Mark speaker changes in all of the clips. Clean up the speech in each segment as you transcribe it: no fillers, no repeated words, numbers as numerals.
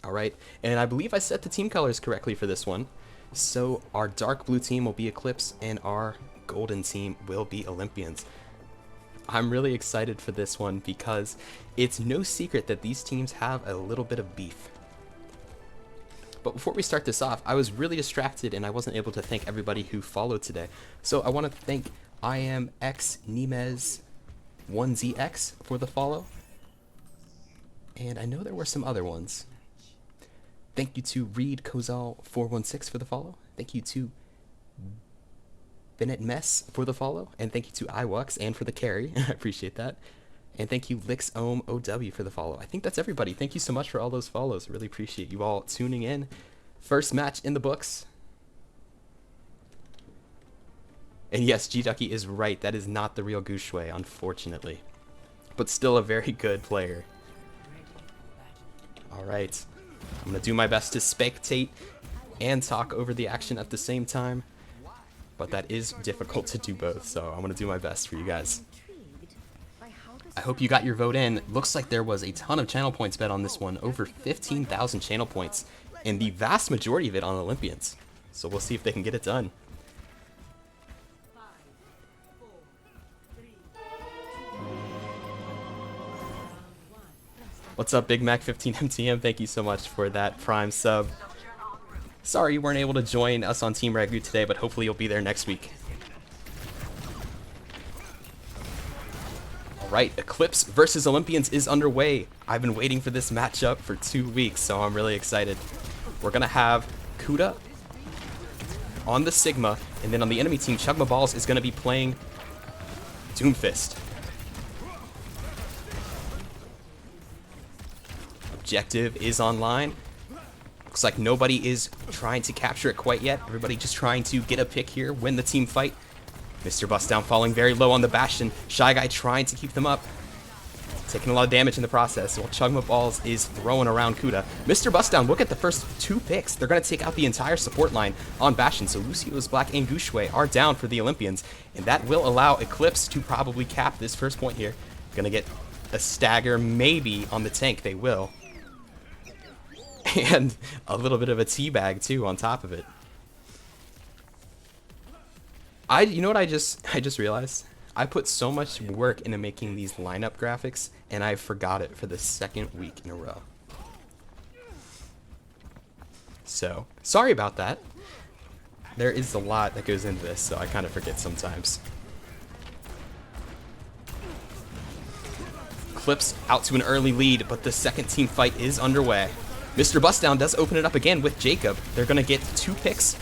Speaker 1: All right, and I believe I set the team colors correctly for this one. So our dark blue team will be Eclipse, and our golden team will be Olympians. I'm really excited for this one because it's no secret that these teams have a little bit of beef. But before we start this off, I was really distracted and I wasn't able to thank everybody who followed today. So I want to thank IamXNemez1ZX for the follow. And I know there were some other ones. Thank you to Reed Kozal416 for the follow. Thank you to Bennett Mess for the follow. And thank you to iWux and for the carry. I appreciate that. And thank you LixOM for the follow. I think that's everybody. Thank you so much for all those follows. Really appreciate you all tuning in. First match in the books. And yes, G-Ducky is right. That is not the real Gushui, unfortunately. But still a very good player. Alright. I'm going to do my best to spectate and talk over the action at the same time. But that is difficult to do both, so I'm going to do my best for you guys. I hope you got your vote in. Looks like there was a ton of channel points bet on this one. Over 15,000 channel points. And the vast majority of it on Olympians. So we'll see if they can get it done. What's up, Big Mac 15 MTM? Thank you so much for that Prime sub. Sorry you weren't able to join us on Team Ragu today, but hopefully you'll be there next week. Alright, Eclipse versus Olympians is underway. I've been waiting for this matchup for 2 weeks, so I'm really excited. We're going to have Kuda on the Sigma, and then on the enemy team, Chugma Balls is going to be playing Doomfist. Objective is online. Looks like nobody is trying to capture it quite yet. Everybody just trying to get a pick here, win the team fight. Mr. Bustdown falling very low on the Bastion. Shy Guy trying to keep them up. Taking a lot of damage in the process while Chugma Balls is throwing around Kuda. Mr. Bustdown, look at the first 2 picks. They're going to take out the entire support line on Bastion. So Lucio's Black and Gushui are down for the Olympians. And that will allow Eclipse to probably cap this first point here. Going to get a stagger maybe on the tank. They will. And a little bit of a teabag too on top of it. You know what I just realized? I put so much work into making these lineup graphics, and I forgot it for the 2nd week in a row. So, sorry about that. There is a lot that goes into this, so I kind of forget sometimes. Eclipse out to an early lead, but the second team fight is underway. Mr. Bustdown does open it up again with Jacob. They're going to get 2 picks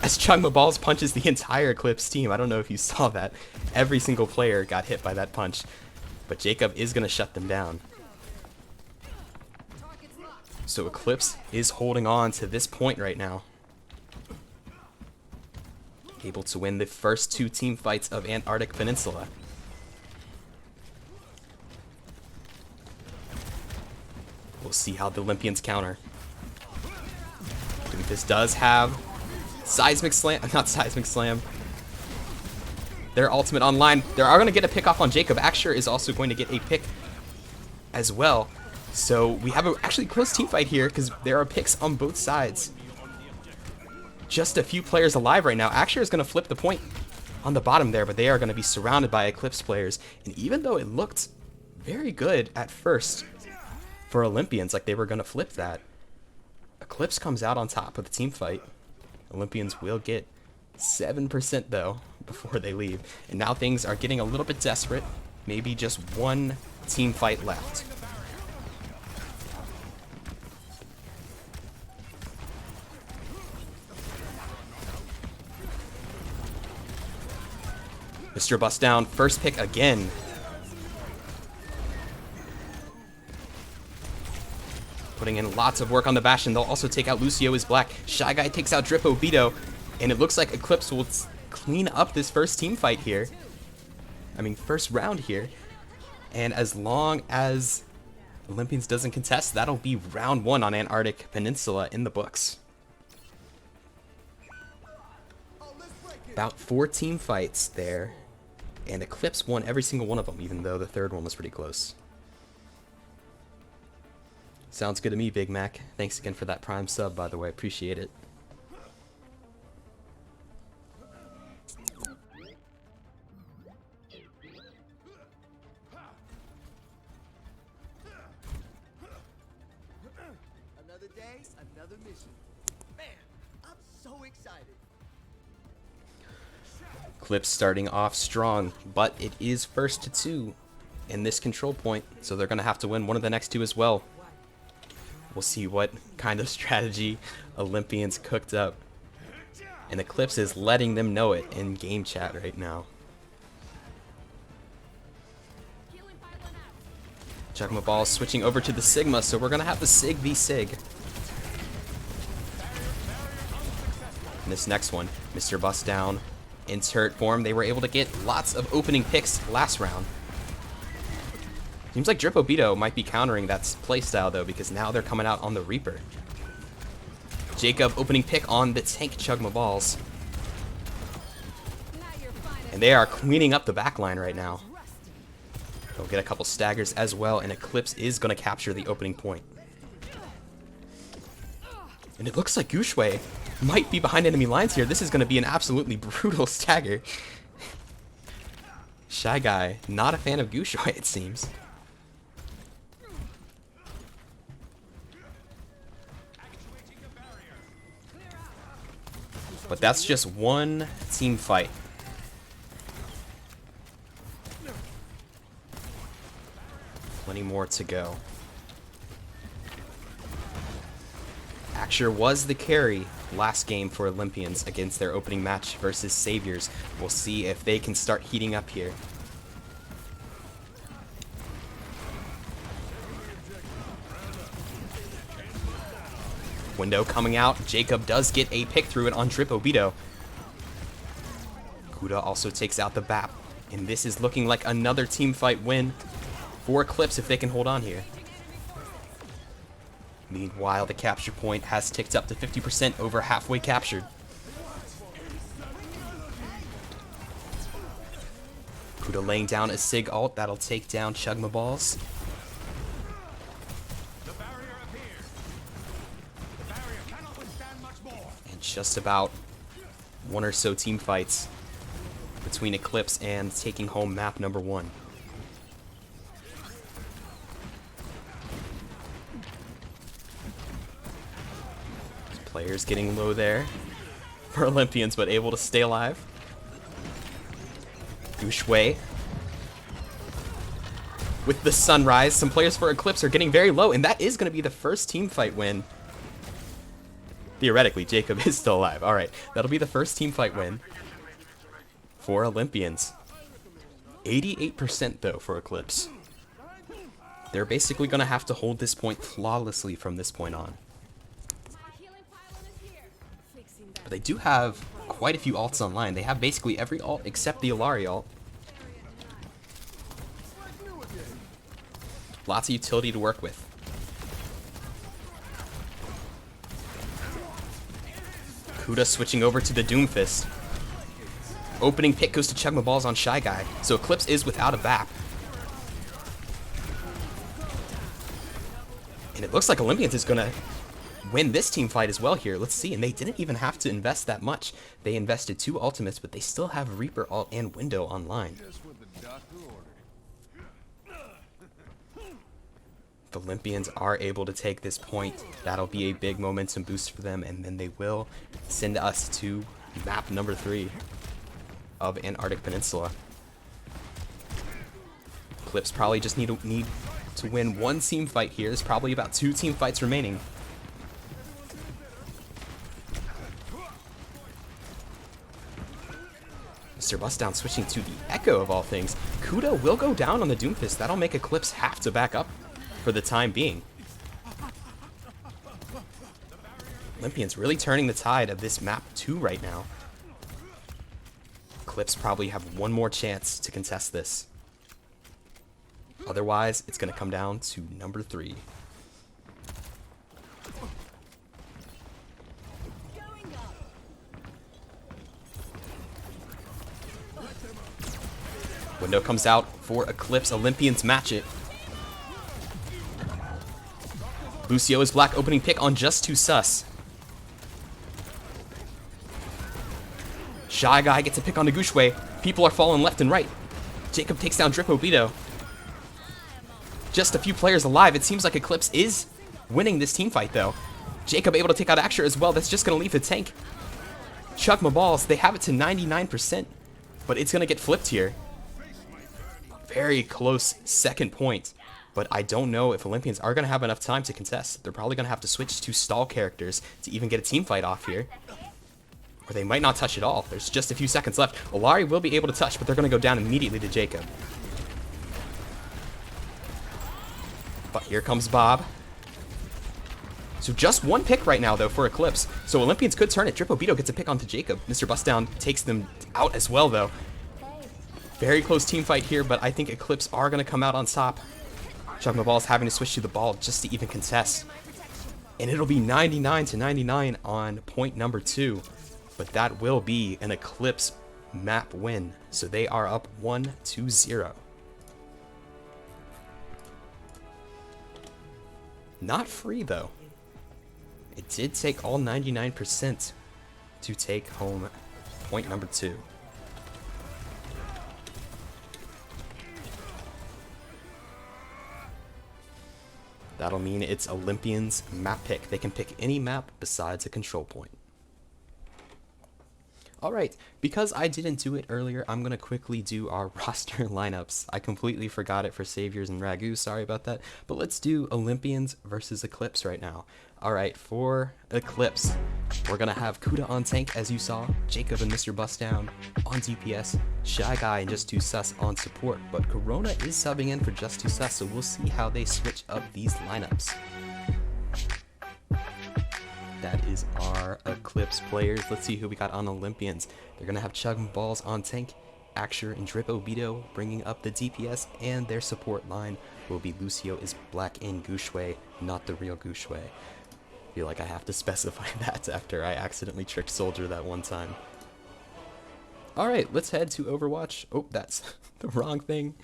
Speaker 1: as Chugma Balls punches the entire Eclipse team. I don't know if you saw that. Every single player got hit by that punch. But Jacob is going to shut them down. So Eclipse is holding on to this point right now. Able to win the first 2 team fights of Antarctic Peninsula. We'll see how the Olympians counter. This does have Seismic Slam, not Seismic Slam. Their ultimate online. They are going to get a pick off on Jacob. Axure is also going to get a pick as well. So we have a actually close team fight here because there are picks on both sides. Just a few players alive right now. Axure is going to flip the point on the bottom there, but they are going to be surrounded by Eclipse players. And even though it looked very good at first for Olympians, like they were going to flip that, Eclipse comes out on top of the team fight. Olympians will get 7% though before they leave. And now things are getting a little bit desperate. Maybe just 1 team fight left. Mr. Bustdown, first pick again. Putting in lots of work on the Bastion. They'll also take out Lucio is Black. Shy Guy takes out Drippo Beto. And it looks like Eclipse will clean up this first team fight here. I mean, first round here. And as long as Olympians doesn't contest, that'll be round 1 on Antarctic Peninsula in the books. About 4 team fights there. And Eclipse won every single one of them, even though the third one was pretty close. Sounds good to me, Big Mac. Thanks again for that Prime sub, by the way. Appreciate it.
Speaker 2: Another day, another mission. Man, I'm so excited.
Speaker 1: Eclipse starting off strong, but it is first to 2 in this control point, so they're going to have to win one of the next 2 as well. We'll see what kind of strategy Olympians cooked up. And Eclipse is letting them know it in game chat right now. Chugma Ball switching over to the Sigma, so we're going to have the Sig v Sig. And this next one, Mr. Bust down in turret form. They were able to get lots of opening picks last round. Seems like Dripobito might be countering that playstyle though, because now they're coming out on the Reaper. Jacob opening pick on the tank Chugma Balls. And they are cleaning up the backline right now. They'll get a couple staggers as well, and Eclipse is going to capture the opening point. And it looks like Gushue might be behind enemy lines here. This is going to be an absolutely brutal stagger. Shy Guy, not a fan of Gushue, it seems. But that's just one team fight. Plenty more to go. Axure was the carry last game for Olympians against their opening match versus Saviors. We'll see if they can start heating up here. Window coming out. Jacob does get a pick through it on Dripobito. Kuda also takes out the BAP. And this is looking like another team fight win for Eclipse if they can hold on here. Meanwhile, the capture point has ticked up to 50%, over halfway captured. Kuda laying down a Sig ult that'll take down Chugma Balls. And just about one or so team fights between Eclipse and taking home map number 1. Players getting low there for Olympians, but able to stay alive. Gushue with the sunrise. Some players for Eclipse are getting very low, and that is going to be the first team fight win. Theoretically, Jacob is still alive. All right, that'll be the first team fight win for Olympians. 88% though for Eclipse. They're basically going to have to hold this point flawlessly from this point on. But they do have quite a few alts online. They have basically every alt except the Illari alt. Lots of utility to work with. Kuda switching over to the Doomfist. Opening pick goes to Chugma Balls on Shy Guy, so Eclipse is without a BAP. And it looks like Olympians is gonna win this team fight as well here. Let's see, and they didn't even have to invest that much. They invested 2 ultimates, but they still have Reaper ult and Window online. The Olympians are able to take this point. That'll be a big momentum boost for them, and then they will send us to map number 3 of Antarctic Peninsula. Eclipse probably just need to win 1 team fight here. There's probably about 2 team fights remaining. Mr. Bustdown switching to the Echo of all things. Kuda will go down on the Doomfist. That'll make Eclipse have to back up for the time being. Olympians really turning the tide of this map 2 right now. Eclipse probably have 1 more chance to contest this. Otherwise, it's going to come down to number 3. Window comes out for Eclipse. Olympians match it. Lucio is black, opening pick on Just Too Sus. Shy Guy gets a pick on Negushwe. People are falling left and right. Jacob takes down Drip Obito. Just a few players alive. It seems like Eclipse is winning this team fight, though. Jacob able to take out Axure as well. That's just going to leave the tank. Chug my balls. They have it to 99%, but it's going to get flipped here. Very close second point, but I don't know if Olympians are going to have enough time to contest. They're probably going to have to switch to stall characters to even get a team fight off here. Or they might not touch at all. There's just a few seconds left. Olari will be able to touch, but they're going to go down immediately to Jacob. But here comes Bob. So just one pick right now, though, for Eclipse. So Olympians could turn it. Drip Obito gets a pick onto Jacob. Mr. Bustdown takes them out as well, though. Very close team fight here, but I think Eclipse are going to come out on top. Chugma Ball's having to switch to the ball just to even contest. And it'll be 99-99 on point number 2. But that will be an Eclipse map win. So they are up 1-0. Not free, though. It did take all 99% to take home point number 2. That'll mean it's Olympians map pick. They can pick any map besides a control point. Alright, because I didn't do it earlier, I'm going to quickly do our roster lineups. I completely forgot it for Saviors and Ragu, sorry about that. But let's do Olympians versus Eclipse right now. Alright, for Eclipse, we're going to have Kuda on tank, as you saw, Jacob and Mr. Bustdown on DPS, Shy Guy and Just Too Sus on support. But Corona is subbing in for Just Too Sus, so we'll see how they switch up these lineups. That is our Eclipse players. Let's see who we got on Olympians. They're going to have Chug Balls on tank, Axure and Drip Obito bringing up the DPS, and their support line will be Lucio is black in Gushue, not the real Gushue. I feel like I have to specify that after I accidentally tricked Soldier that one time. Alright, let's head to Overwatch. Oh, that's the wrong thing.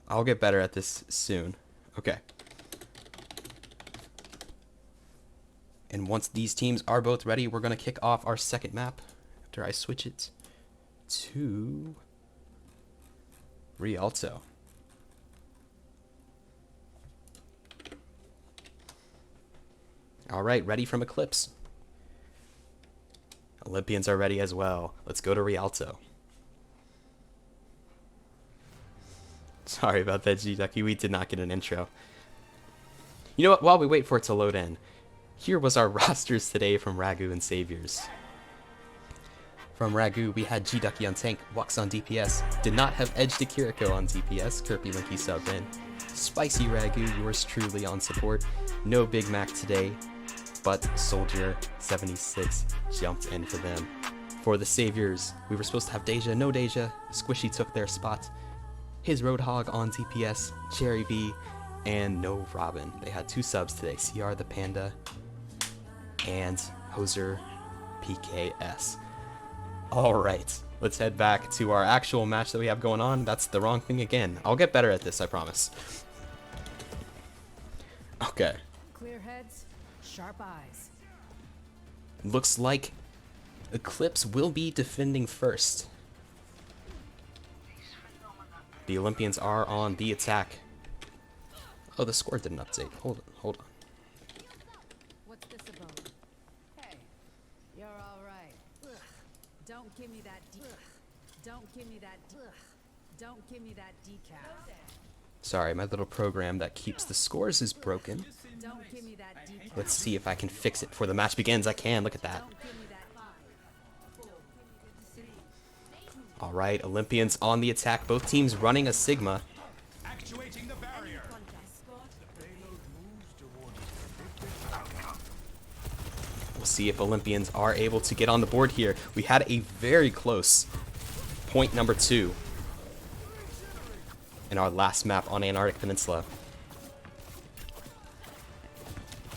Speaker 1: I'll get better at this soon. Okay. And once these teams are both ready, we're going to kick off our second map after I switch it to Rialto. All right, ready from Eclipse. Olympians are ready as well. Let's go to Rialto. Sorry about that, G-Ducky. We did not get an intro. You know what? While we wait for it to load in, here was our rosters today from Ragu and Saviors. From Ragu, we had G-Ducky on tank, Wux on DPS, did not have Edge to Kiriko on DPS, Kirby Linky subbed in. Spicy Ragu, yours truly on support. No Big Mac today, but Soldier 76 jumped in for them. For the Saviors, we were supposed to have Deja, no Deja, Squishy took their spot. His Roadhog on DPS, Cherry V, and no Robin. They had 2 subs today, CR the Panda and Hoser PKS. Alright, let's head back to our actual match that we have going on. That's the wrong thing again. I'll get better at this, I promise. Okay.
Speaker 3: Clear heads, sharp eyes.
Speaker 1: Looks like Eclipse will be defending first. The Olympians are on the attack. Oh, the score didn't update. Hold on.
Speaker 3: What's this about? Hey, you're all right. Ugh. Don't give me that. Don't give me that. Don't give me that decaf.
Speaker 1: Sorry, my little program that keeps the scores is broken.
Speaker 3: Don't give me that decaf.
Speaker 1: Let's see if I can fix it before the match begins. I can. Look at that.
Speaker 3: Don't give me that.
Speaker 1: All right, Olympians on the attack. Both teams running a Sigma.
Speaker 2: Actuating the barrier.
Speaker 1: We'll see if Olympians are able to get on the board here. We had a very close point number 2 in our last map on Antarctic Peninsula.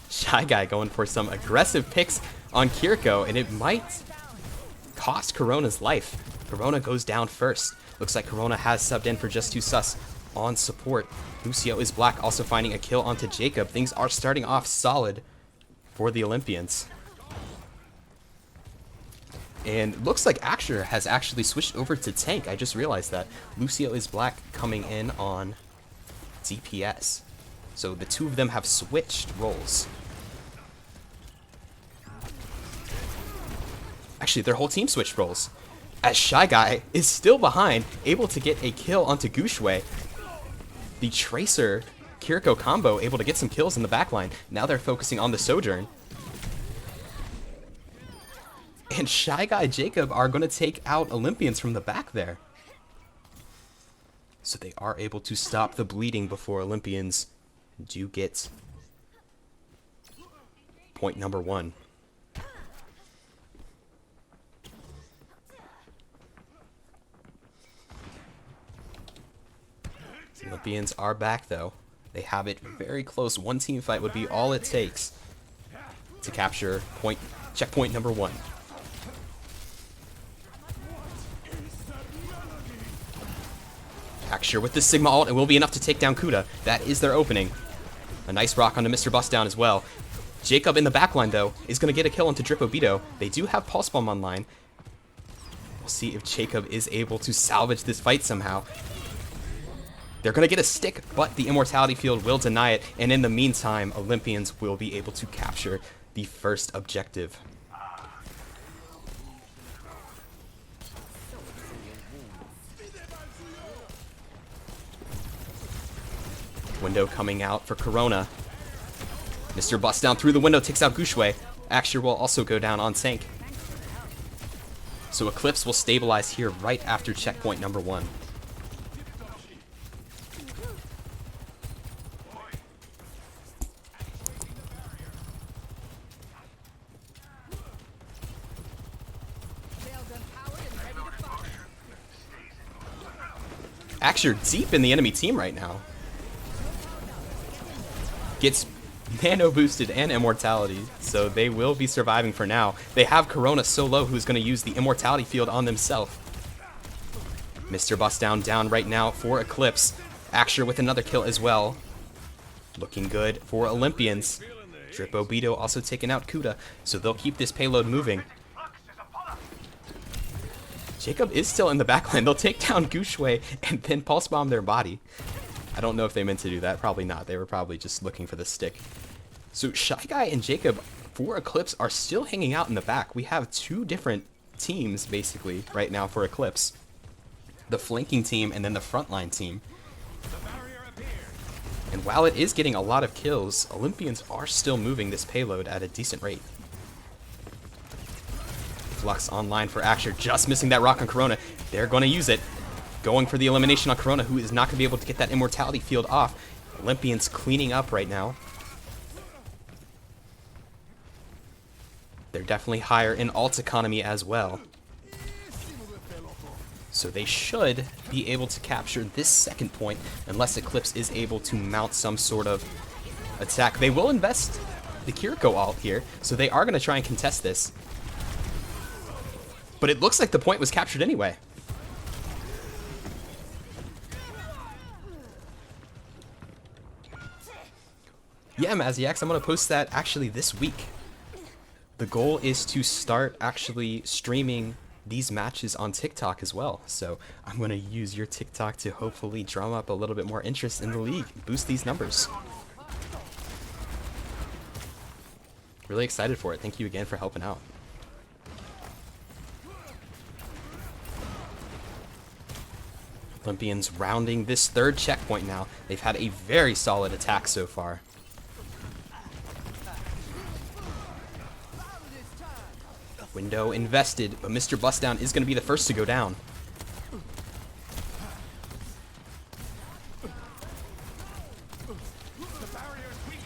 Speaker 1: Shy Guy going for some aggressive picks on Kiriko, and it might cost Corona's life. Corona goes down first. Looks like Corona has subbed in for Just Too Sus on support. Lucio is black, also finding a kill onto Jacob. Things are starting off solid for the Olympians. And looks like Axer has actually switched over to tank. I just realized that. Lucio is black coming in on DPS. So the two of them have switched roles. Actually, their whole team switched roles. As Shy Guy is still behind, able to get a kill onto Gushue. The Tracer Kiriko combo able to get some kills in the backline. Now they're focusing on the Sojourn. And Shy Guy Jacob are going to take out Olympians from the back there. So they are able to stop the bleeding before Olympians do get point number 1. Olympians are back though. They have it very close. One team fight would be all it takes to capture checkpoint number 1. Axer with the Sigma ult, it will be enough to take down Kuda. That is their opening. A nice rock onto Mr. Bustdown as well. Jacob in the backline, though, is going to get a kill onto Dripobito. They do have Pulse Bomb online. We'll see if Jacob is able to salvage this fight somehow. They're going to get a stick, but the Immortality Field will deny it. And in the meantime, Olympians will be able to capture the first objective. Window coming out for Corona. Mr. Bustdown through the window takes out Gushue. Axer will also go down on tank. So Eclipse will stabilize here right after checkpoint number 1. Axer deep in the enemy team right now. Gets nano boosted and immortality, so they will be surviving for now. They have Corona so low who's going to use the immortality field on themselves. Mr. Bustdown down right now for Eclipse. Axer with another kill as well. Looking good for Olympians. Dripobito also taking out Kuda, so they'll keep this payload moving. Jacob is still in the backline. They'll take down Gushue and then pulse bomb their body. I don't know if they meant to do that. Probably not. They were probably just looking for the stick. So Shy Guy and Jacob for Eclipse are still hanging out in the back. We have two different teams basically right now for Eclipse. The flanking team and then the frontline team. And while it is getting a lot of kills, Olympians are still moving this payload at a decent rate. Flux online for Axer, just missing that rock on Corona. They're going to use it. Going for the elimination on Corona, who is not going to be able to get that immortality field off. Olympians cleaning up right now. They're definitely higher in ult economy as well. So they should be able to capture this second point unless Eclipse is able to mount some sort of attack. They will invest the Kiriko ult here, so they are going to try and contest this. But it looks like the point was captured anyway. Yeah, Maziax, I'm going to post that actually this week. The goal is to start actually streaming these matches on TikTok as well. So I'm going to use your TikTok to hopefully drum up a little bit more interest in the league, boost these numbers. Really excited for it. Thank you again for helping out. Olympians rounding this third checkpoint now. They've had a very solid attack so far. Window invested, but Mr. Bustdown is going to be the first to go down.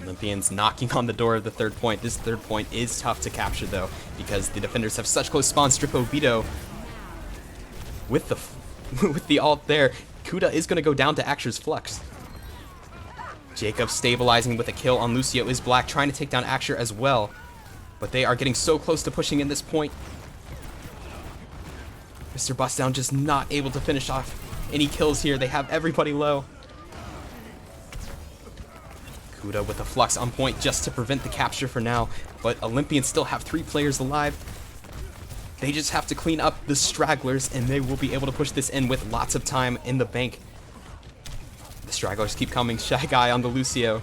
Speaker 1: Olympians knocking on the door of the third point. This third point is tough to capture though, because the defenders have such close spawns. Dripobito with the ult there. Kuda is going to go down to Axer's Flux. Jacob stabilizing with a kill on Lucio is black, trying to take down Axer as well. But they are getting so close to pushing in this point. Mr. Bustdown just not able to finish off any kills here. They have everybody low. Kuda with a flux on point just to prevent the capture for now, but Olympians still have 3 players alive. They just have to clean up the stragglers, and they will be able to push this in with lots of time in the bank. The stragglers keep coming. Shy Guy on the Lucio.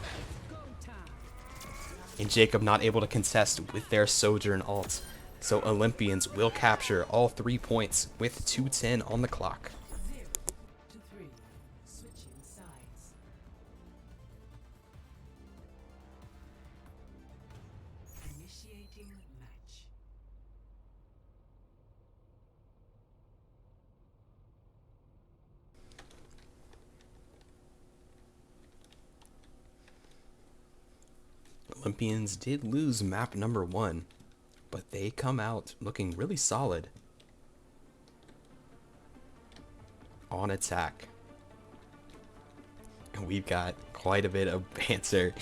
Speaker 1: And Jacob not able to contest with their Sojourn ult. So Olympians will capture all 3 points with 2:10 on the clock. Olympians did lose map number 1, but they come out looking really solid on attack. And we've got quite a bit of banter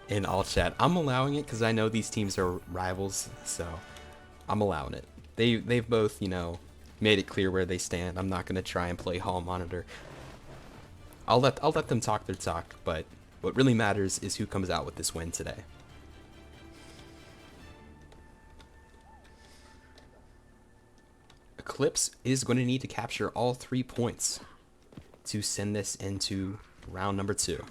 Speaker 1: in all chat. I'm allowing it because I know these teams are rivals, so I'm allowing it. They've both, you know, made it clear where they stand. I'm not gonna try and play hall monitor. I'll let them talk their talk, but what really matters is who comes out with this win today. Eclipse is going to need to capture all 3 points to send this into round number 2.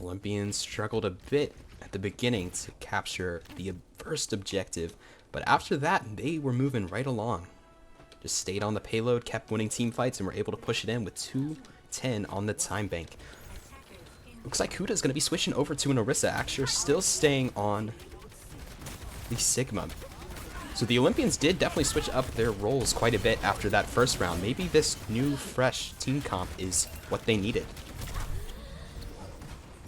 Speaker 1: Olympians struggled a bit at the beginning to capture the first objective, but after that they were moving right along. Just stayed on the payload, kept winning team fights, and were able to push it in with 2:10 on the time bank. Looks like Kuda's going to be switching over to an Orisa. Axure still staying on the Sigma. So the Olympians did definitely switch up their roles quite a bit after that first round. Maybe this new, fresh team comp is what they needed.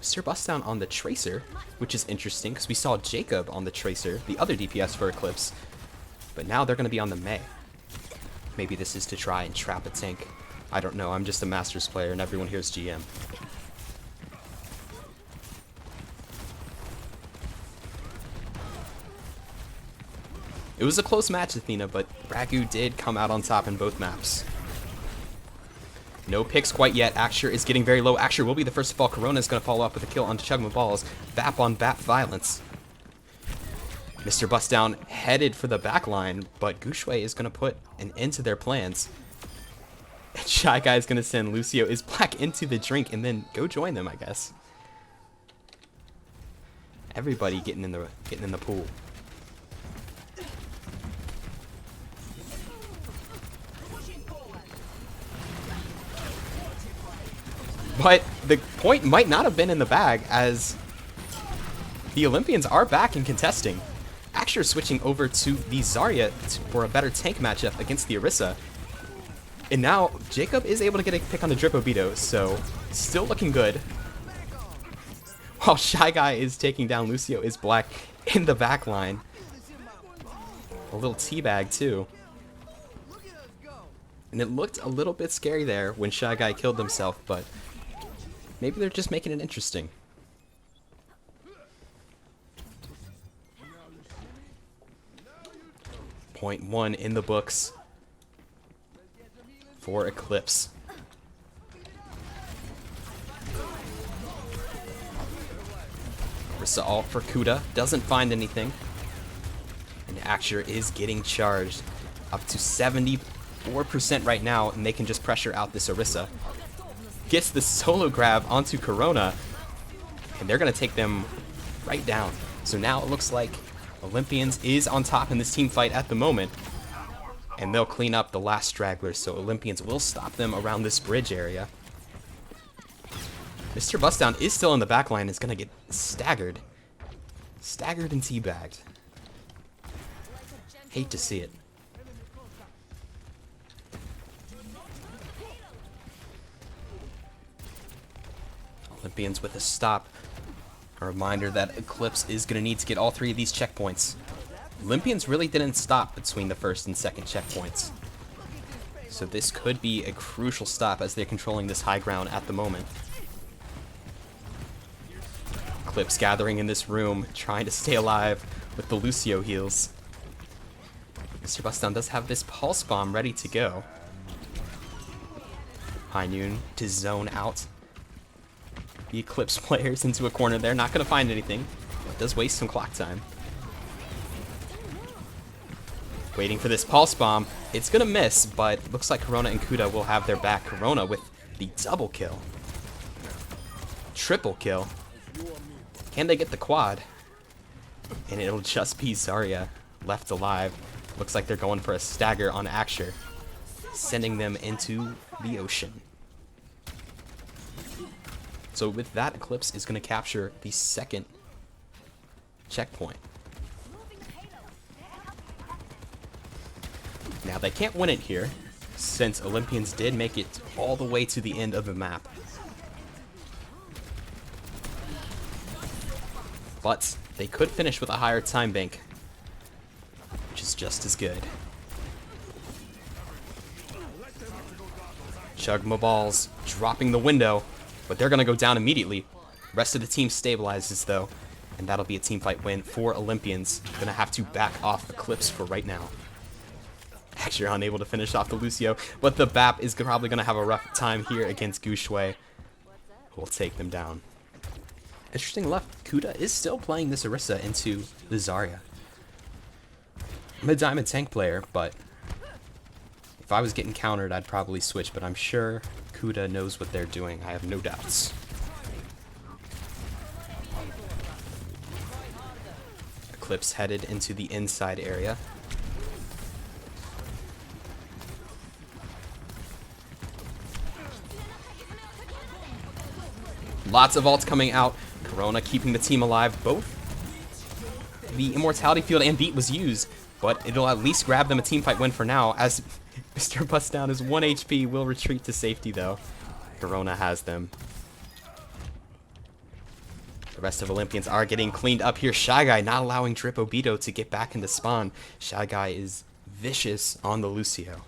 Speaker 1: Mr. Bustdown on the Tracer, which is interesting because we saw Jacob on the Tracer, the other DPS for Eclipse, but now they're going to be on the Mei. Maybe this is to try and trap a tank. I don't know, I'm just a Masters player and everyone here is GM. It was a close match, Athena, but Ragu did come out on top in both maps. No picks quite yet. Axure is getting very low. Axure will be the first to fall. Corona is going to follow up with a kill on Chugma Balls. Vap on Vap violence. Mr. Bustdown headed for the back line, but Gushue is going to put an end to their plans. And Shy Guy is going to send Lucio is Black into the drink and then go join them, I guess. Everybody getting in the pool. But the point might not have been in the bag, as the Olympians are back and contesting. Axure switching over to the Zarya for a better tank matchup against the Orisa. And now Jacob is able to get a pick on the Dripobito, so still looking good. While Shy Guy is taking down Lucio is Black in the back line. A little teabag too. And it looked a little bit scary there when Shy Guy killed himself, but maybe they're just making it interesting. Point 1 in the books for Eclipse. Orisa ult for Kuda. Doesn't find anything. And Axure is getting charged up to 74% right now, and they can just pressure out this Orisa. Gets the solo grab onto Corona, and they're going to take them right down. So now it looks like Olympians is on top in this team fight at the moment, and they'll clean up the last stragglers, so Olympians will stop them around this bridge area. Mr. Bustdown is still in the back line, is going to get staggered. Staggered and teabagged. Hate to see it. Olympians with a stop. A reminder that Eclipse is going to need to get all 3 of these checkpoints. Olympians really didn't stop between the first and second checkpoints. So this could be a crucial stop as they're controlling this high ground at the moment. Eclipse gathering in this room, trying to stay alive with the Lucio heals. Mr. Bustdown does have this pulse bomb ready to go. High Noon to zone out the Eclipse players into a corner there. Not going to find anything. It does waste some clock time. Waiting for this pulse bomb. It's going to miss, but looks like Corona and Kuda will have their back. Corona with the double kill. Triple kill. Can they get the quad? And it'll just be Zarya left alive. Looks like they're going for a stagger on Axure, sending them into the ocean. So with that, Eclipse is going to capture the second checkpoint. Now they can't win it here, since Olympians did make it all the way to the end of the map. But they could finish with a higher time bank, which is just as good. Chugma balls dropping the window, but they're going to go down immediately. Rest of the team stabilizes though, and that'll be a team fight win for Olympians. Going to have to back off Eclipse for right now. Actually, unable to finish off the Lucio, but the BAP is probably going to have a rough time here against Gushui, who will take them down. Interesting left, Kuda is still playing this Orisa into the Zarya. I'm a diamond tank player, but if I was getting countered, I'd probably switch, but I'm sure Kuda knows what they're doing. I have no doubts. Eclipse headed into the inside area. Lots of ults coming out. Corona keeping the team alive. Both the Immortality Field and Beat was used, but it'll at least grab them a team fight win for now, as Mr. Bustdown is 1 HP, will retreat to safety though. Corona has them. The rest of Olympians are getting cleaned up here. Shy Guy not allowing Drip Obito to get back into spawn. Shy Guy is vicious on the Lucio.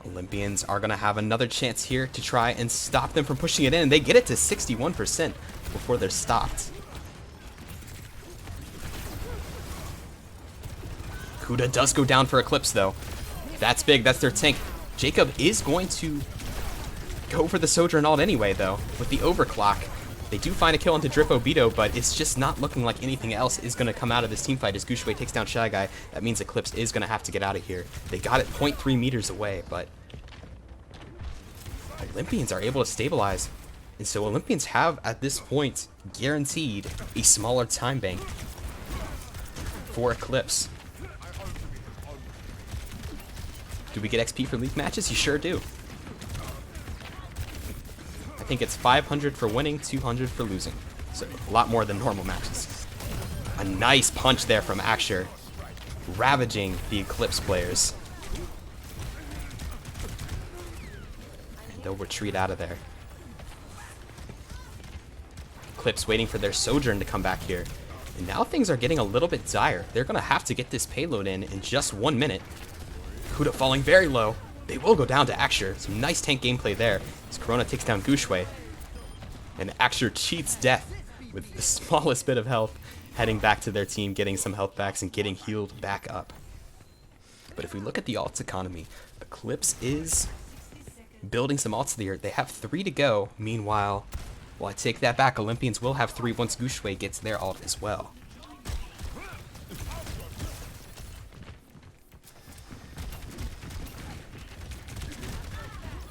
Speaker 1: Olympians are going to have another chance here to try and stop them from pushing it in. They get it to 61% before they're stopped. Kuda does go down for Eclipse though. That's big. That's their tank. Jacob is going to go for the Sojourn ult anyway though. With the overclock, they do find a kill into Drip Obito, but it's just not looking like anything else is going to come out of this team fight as Gushui takes down Shy Guy. That means Eclipse is going to have to get out of here. They got it 0.3 meters away, but Olympians are able to stabilize. And so Olympians have, at this point, guaranteed a smaller time bank for Eclipse. Do we get XP for League matches? You sure do. I think it's 500 for winning, 200 for losing. So a lot more than normal matches. A nice punch there from Axure, ravaging the Eclipse players. And they'll retreat out of there. Eclipse waiting for their Sojourn to come back here. And now things are getting a little bit dire. They're going to have to get this payload in just 1 minute. Kuda falling very low. They will go down to Axure. Some nice tank gameplay there as Corona takes down Gushui. And Axure cheats death with the smallest bit of health, heading back to their team, getting some health backs and getting healed back up. But if we look at the ults economy, Eclipse is building some ults here. They have 3 to go. Meanwhile, I take that back. Olympians will have 3 once Gushui gets their ult as well.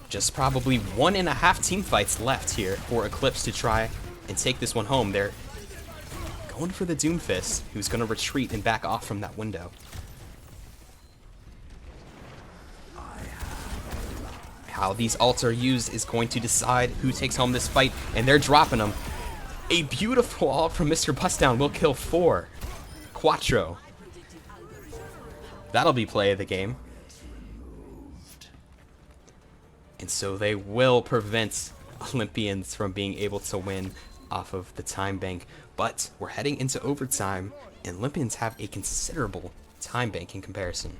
Speaker 1: Just probably 1.5 team fights left here for Eclipse to try and take this one home. They're going for the Doomfist, who's going to retreat and back off from that window. How these ults are used is going to decide who takes home this fight, and they're dropping them. A beautiful ult from Mr. Bustdown will kill 4. Quattro. That'll be play of the game. And so they will prevent Olympians from being able to win off of the time bank. But we're heading into overtime, and Olympians have a considerable time bank in comparison.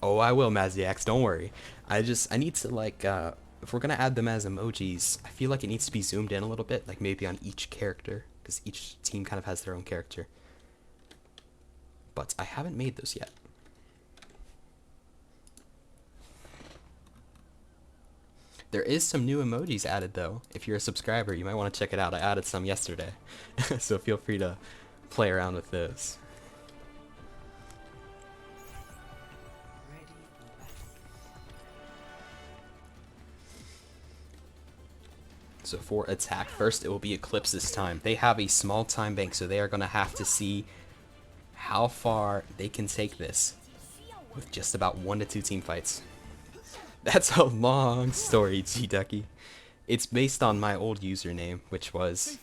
Speaker 1: Oh, I will, Maziax, don't worry. I need to, like, if we're going to add them as emojis, I feel like it needs to be zoomed in a little bit, like maybe on each character, because each team kind of has their own character. but I haven't made those yet. There is some new emojis added though. If you're a subscriber, you might want to check it out. I added some yesterday, so feel free to play around with those. So for attack first, it will be Eclipse this time. They have a small time bank, so they are going to have to see how far they can take this with just about 1 to 2 team fights. That's a long story, G-Ducky. It's based on my old username, which was,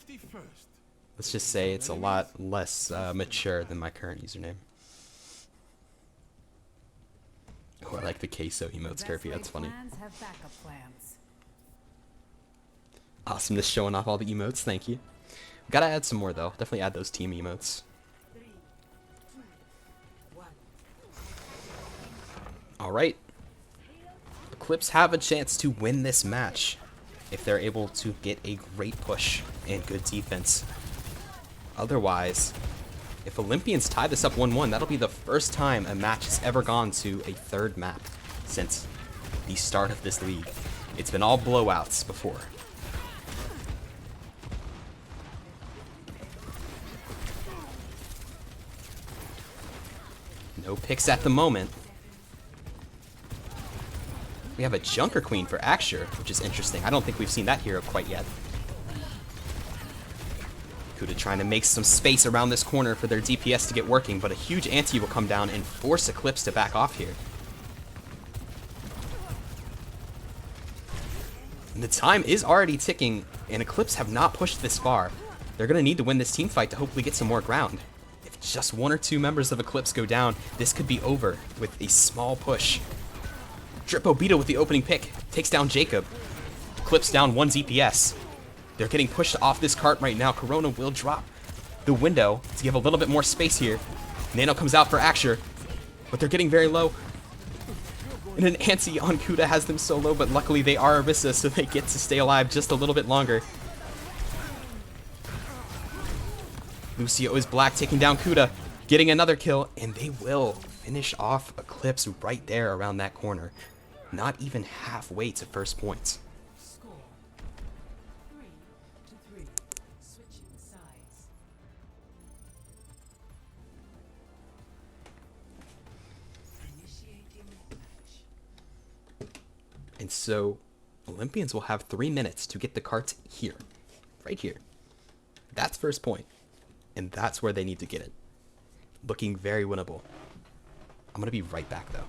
Speaker 1: let's just say it's a lot less mature than my current username. Oh, I like the queso emotes, Kirby, that's funny. Awesomeness showing off all the emotes, thank you. Gotta add some more though, definitely add those team emotes. Alright. Eclipse have a chance to win this match if they're able to get a great push and good defense. Otherwise, if Olympians tie this up 1-1, that'll be the first time a match has ever gone to a third map since the start of this league. It's been all blowouts before. No picks at the moment. We have a Junker Queen for Axure, which is interesting. I don't think we've seen that hero quite yet. Kuda trying to make some space around this corner for their DPS to get working, but a huge anti will come down and force Eclipse to back off here. And the time is already ticking, and Eclipse have not pushed this far. They're going to need to win this team fight to hopefully get some more ground. If just 1 or 2 members of Eclipse go down, this could be over with a small push. Dripobito with the opening pick takes down Jacob. Eclipse down 1 DPS. They're getting pushed off this cart right now. Corona will drop the window to give a little bit more space here. Nano comes out for Axure, but they're getting very low. And an anti on Kuda has them so low, but luckily they are Orisa, so they get to stay alive just a little bit longer. Lucio is black, taking down Kuda, getting another kill, and they will finish off Eclipse right there around that corner. Not even halfway to first points.
Speaker 3: Score 3-3. Switching sides. Initiating match.
Speaker 1: And so Olympians will have 3 minutes to get the cart here. Right here. That's first point. And that's where they need to get it. Looking very winnable. I'm going to be right back though.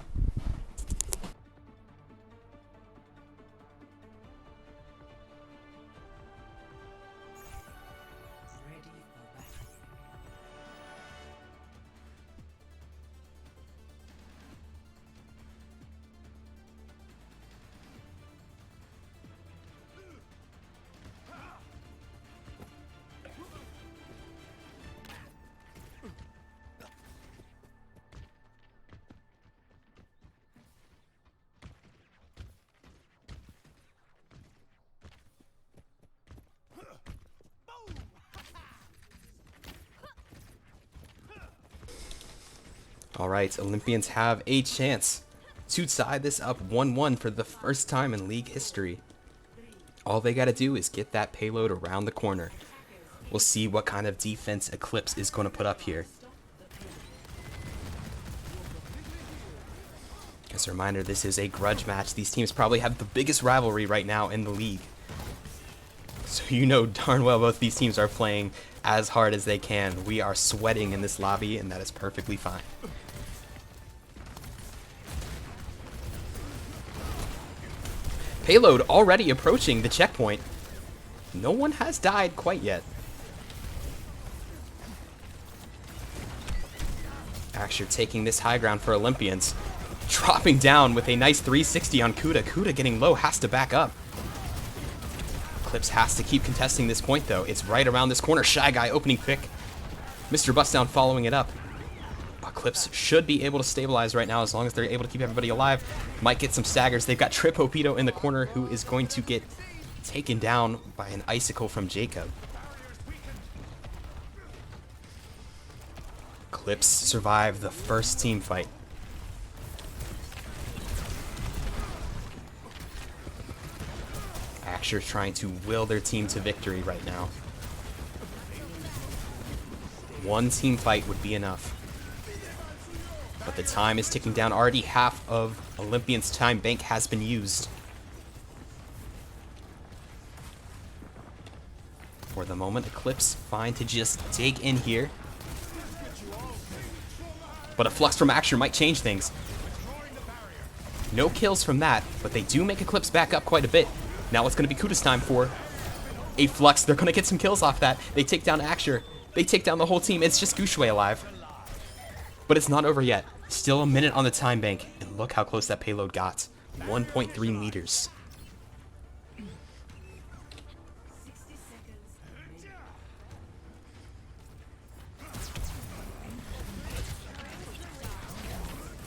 Speaker 1: Alright, Olympians have a chance to tie this up 1-1 for the first time in league history. All they gotta do is get that payload around the corner. We'll see what kind of defense Eclipse is going to put up here. As a reminder, this is a grudge match. These teams probably have the biggest rivalry right now in the league. So you know darn well both these teams are playing as hard as they can. We are sweating in this lobby, and that is perfectly fine. Payload already approaching the checkpoint. No one has died quite yet. Axure taking this high ground for Olympians. Dropping down with a nice 360 on Kuda. Kuda getting low, has to back up. Eclipse has to keep contesting this point though. It's right around this corner. Shy Guy opening pick. Mr. Bustdown following it up. Eclipse should be able to stabilize right now as long as they're able to keep everybody alive. Might get some staggers. They've got Tripopito in the corner who is going to get taken down by an icicle from Jacob. Eclipse survived the first team fight. Asher trying to will their team to victory right now. One team fight would be enough. But the time is ticking down. Already half of Olympians' time bank has been used. For the moment, Eclipse fine to just dig in here. But a flux from Asher might change things. No kills from that, but they do make Eclipse back up quite a bit. Now it's going to be Kuda's time for a flux. They're going to get some kills off that. They take down Asher. They take down the whole team. It's just Gushui alive. But it's not over yet. Still a minute on the time bank. And look how close that payload got. 1.3 meters.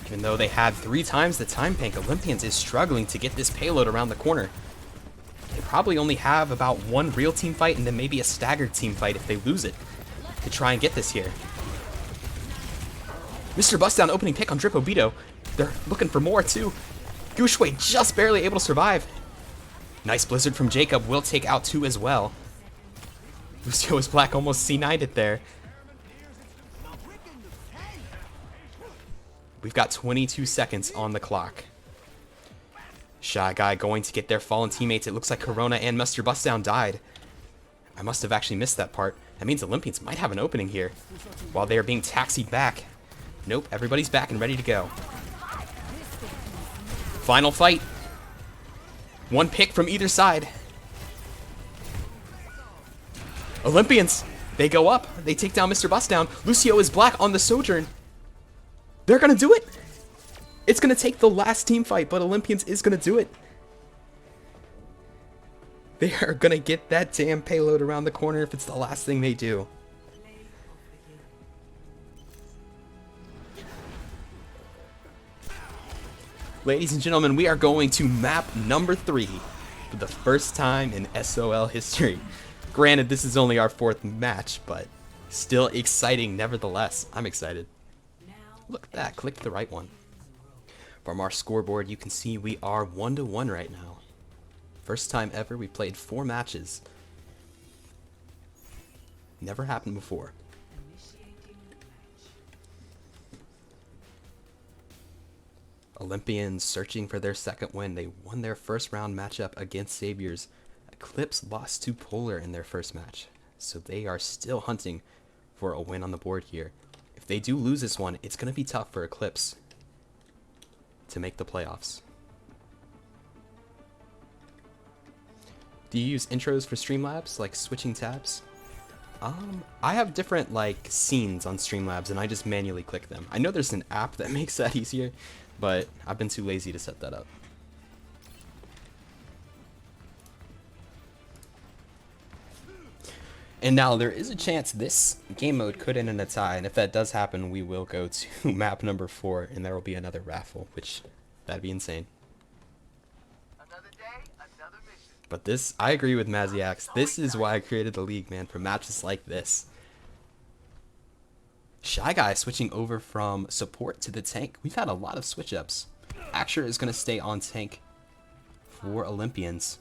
Speaker 1: Even though they had 3 times the time bank, Olympians is struggling to get this payload around the corner. They probably only have about 1 real team fight and then maybe a staggered team fight if they lose it to try and get this here. Mr. Bustdown opening pick on Dripobito. They're looking for more too. Gushui just barely able to survive. Nice blizzard from Jacob will take out 2 as well. Lucio is black, almost C9'd it there. We've got 22 seconds on the clock. Shy Guy going to get their fallen teammates. It looks like Corona and Mr. Bustdown died. I must have actually missed that part. That means Olympians might have an opening here while they are being taxied back. Nope, everybody's back and ready to go. Final fight. 1 pick from either side. Olympians, they go up. They take down Mr. Bustdown. Lucio is black on the Sojourn. They're going to do it. It's going to take the last team fight, but Olympians is going to do it. They are going to get that damn payload around the corner if it's the last thing they do. Ladies and gentlemen, we are going to map number 3 for the first time in SOL history. Granted, this is only our 4th match, but still exciting nevertheless. I'm excited. Look at that, click the right one. From our scoreboard, you can see we are 1-1 right now. First time ever, we played 4 matches. Never happened before. Olympians searching for their second win. They won their first round matchup against Saviors. Eclipse lost to Polar in their first match, so they are still hunting for a win on the board here. If they do lose this one, it's going to be tough for Eclipse to make the playoffs. Do you use intros for Streamlabs, like switching tabs? I have different like scenes on Streamlabs and I just manually click them. I know there's an app that makes that easier, but I've been too lazy to set that up. And now there is a chance this game mode could end in a tie, and if that does happen, we will go to map number 4, and there will be another raffle, which that'd be insane.
Speaker 2: Another day, another mission.
Speaker 1: But this, I agree with Maziax. This is why I created the league, man, for matches like this. Shy Guy switching over from support to the tank. We've had a lot of switch ups. Asher is going to stay on tank for Olympians.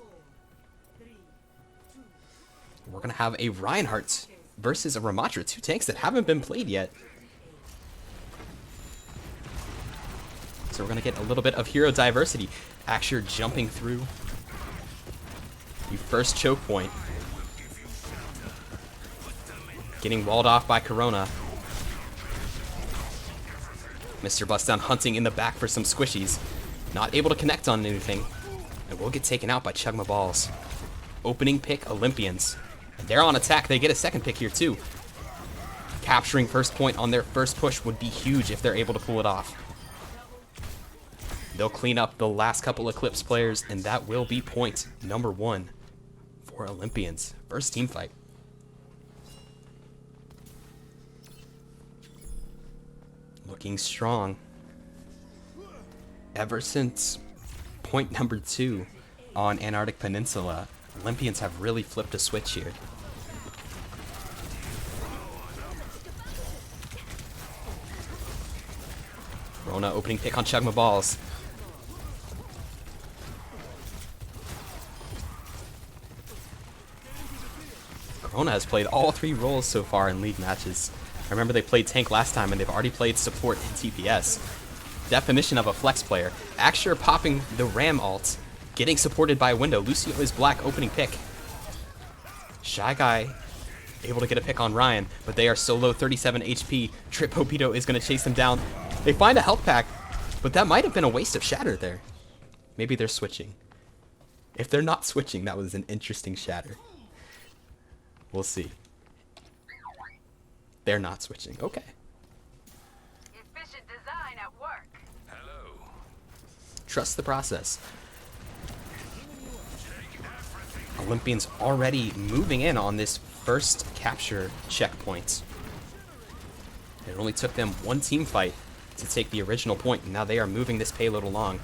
Speaker 1: We're going to have a Reinhardt versus a Ramatra, 2 tanks that haven't been played yet. So we're going to get a little bit of hero diversity. Asher jumping through the first choke point. Getting walled off by Corona. Mr. Bustdown hunting in the back for some squishies. Not able to connect on anything. And will get taken out by Chugma Balls. Opening pick, Olympians. They're on attack. They get a second pick here too. Capturing first point on their first push would be huge if they're able to pull it off. They'll clean up the last couple Eclipse players, and that will be point number 1 for Olympians. First team fight. Looking strong. Ever since point number 2 on Antarctic Peninsula, Olympians have really flipped a switch here. Corona opening pick on Chugma Balls. Corona has played all 3 roles so far in league matches. I remember they played tank last time, and they've already played support and TPS. Definition of a flex player. Axure popping the Ram ult, getting supported by a window. Lucio is black opening pick. Shy Guy able to get a pick on Ryan, but they are so low, 37 HP. Trip Popito is going to chase them down. They find a health pack, but that might have been a waste of shatter there. Maybe they're switching. If they're not switching, that was an interesting shatter. We'll see. They're not switching. Okay.
Speaker 3: Efficient design at work.
Speaker 4: Hello.
Speaker 1: Trust the process. Olympians already moving in on this first capture checkpoint. It only took them 1 team fight to take the original point, and now they are moving this payload along.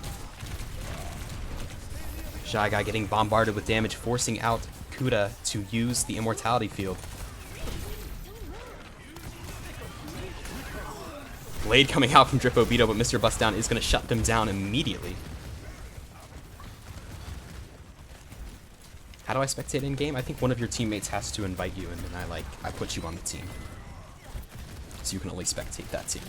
Speaker 1: Shy Guy getting bombarded with damage, forcing out Kuda to use the immortality field. Blade coming out from Drip Obito, but Mr. Bustdown is going to shut them down immediately. How do I spectate in game? I think one of your teammates has to invite you, and then I put you on the team, so you can only spectate that team.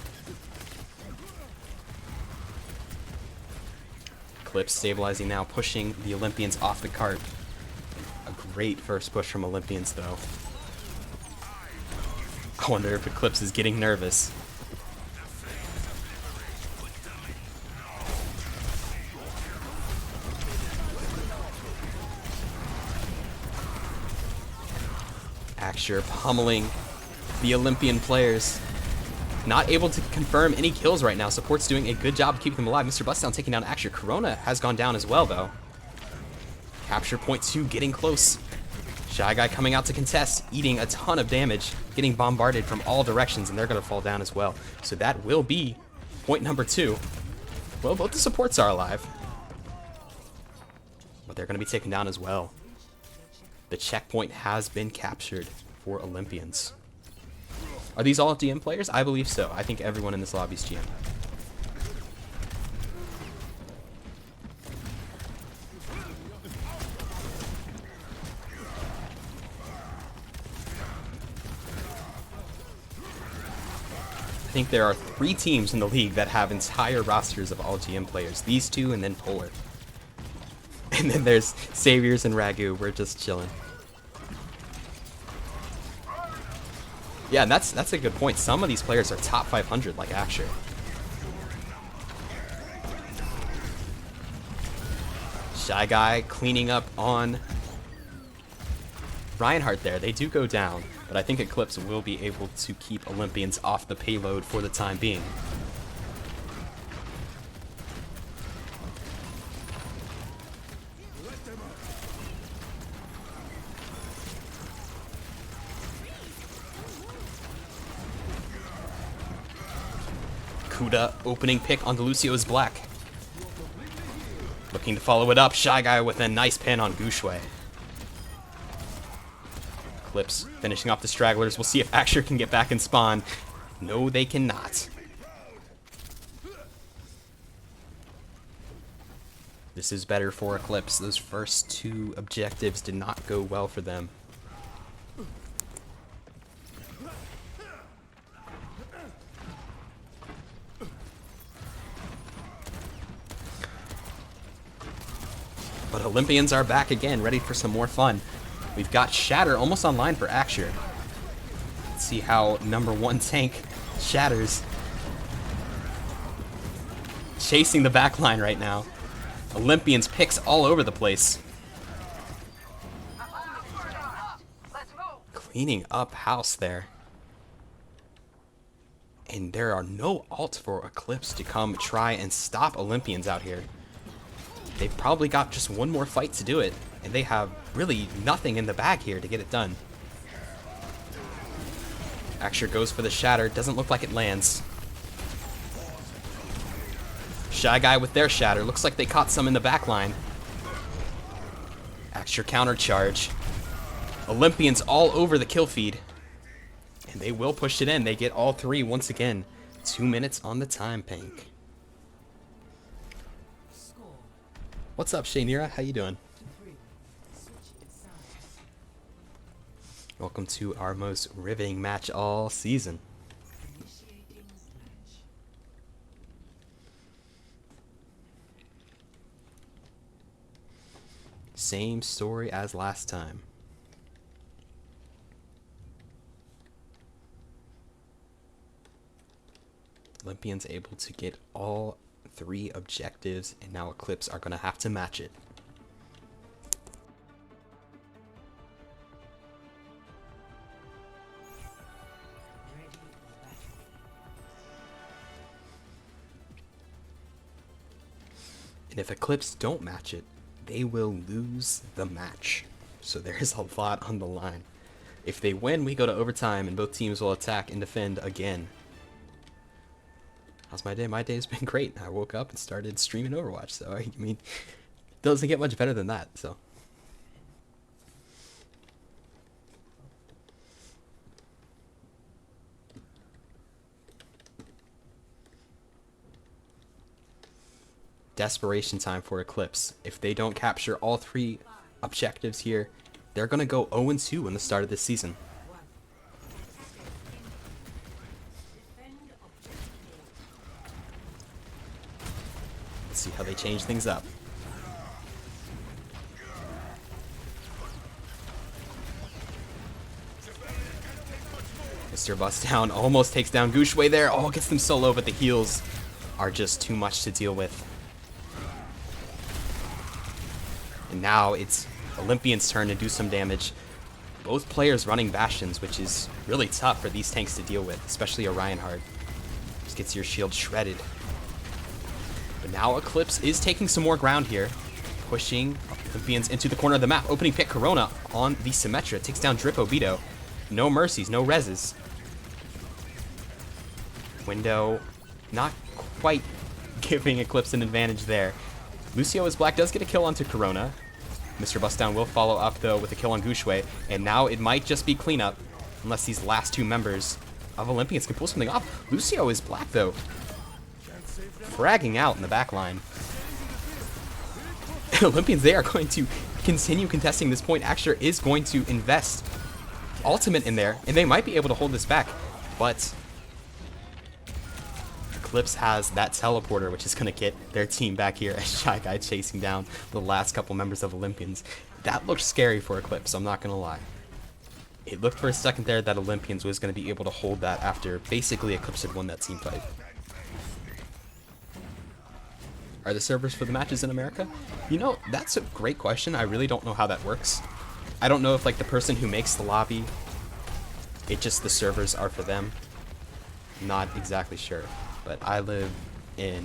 Speaker 1: Eclipse stabilizing now, pushing the Olympians off the cart. A great first push from Olympians, though. I wonder if Eclipse is getting nervous. Axure pummeling the Olympian players. Not able to confirm any kills right now. Support's doing a good job of keeping them alive. Mr. Bustdown taking down Axure. Corona has gone down as well, though. Capture point 2 getting close. Shy Guy coming out to contest, eating a ton of damage, getting bombarded from all directions, and they're going to fall down as well. So that will be point number 2. Well, both the supports are alive, but they're going to be taken down as well. The checkpoint has been captured for Olympians. Are these all GM players? I believe so. I think everyone in this lobby is GM. I think there are 3 teams in the league that have entire rosters of all GM players. These 2 and then Polar. And then there's Saviors and Ragu. We're just chilling. Yeah, and that's a good point. Some of these players are top 500, like Axure. Shy Guy cleaning up on Reinhardt there. They do go down, but I think Eclipse will be able to keep Olympians off the payload for the time being. Kuda opening pick on Lucio black. Looking to follow it up. Shy Guy with a nice pin on Gushui. Eclipse finishing off the stragglers. We'll see if Axure can get back and spawn. No, they cannot. This is better for Eclipse. Those first 2 objectives did not go well for them. But Olympians are back again, ready for some more fun. We've got Shatter almost online for Axure. Let's see how number 1 tank Shatters. Chasing the backline right now. Olympians picks all over the place. Cleaning up house there. And there are no ults for Eclipse to come try and stop Olympians out here. They've probably got just 1 more fight to do it, and they have really nothing in the bag here to get it done. Axure goes for the shatter. Doesn't look like it lands. Shy Guy with their shatter. Looks like they caught some in the back line. Axure counter charge. Olympians all over the kill feed. And they will push it in. They get all 3 once again. 2 minutes on the time, Pink. What's up, Shaynira? How you doing? Welcome to our most riveting match all season. Same story as last time. Olympians able to get all 3 objectives, and now Eclipse are going to have to match it. And if Eclipse don't match it, they will lose the match. So there's a lot on the line. If they win, we go to overtime, and both teams will attack and defend again. How's my day? My day's been great. I woke up and started streaming Overwatch, so I mean, doesn't get much better than that, so. Desperation time for Eclipse. If they don't capture all 3 objectives here, they're going to go 0-2 in the start of this season. Let's see how they change things up. Mr. Bust Down almost takes down Gushway there. Oh, gets them solo, but the heals are just too much to deal with. And now it's Olympians' turn to do some damage. Both players running Bastions, which is really tough for these tanks to deal with, especially a Reinhardt. Just gets your shield shredded. But now Eclipse is taking some more ground here, pushing Olympians into the corner of the map. Opening pick Corona on the Symmetra, takes down Drip Obito. No mercies, no reses. Window not quite giving Eclipse an advantage there. Lucio is black, does get a kill onto Corona. Mr. Bustdown will follow up though with a kill on Gushway, and now it might just be cleanup unless these last 2 members of Olympians can pull something off. Lucio is black though, fragging out in the back line. Olympians, they are going to continue contesting this point. Axer is going to invest ultimate in there, and they might be able to hold this back, but Eclipse has that teleporter, which is going to get their team back here as Shy Guy chasing down the last couple members of Olympians. That looked scary for Eclipse, I'm not going to lie. It looked for a second there that Olympians was going to be able to hold that after basically Eclipse had won that team fight. Are the servers for the matches in America? You know, that's a great question. I really don't know how that works. I don't know if like the person who makes the lobby, it just the servers are for them. Not exactly sure. But I live in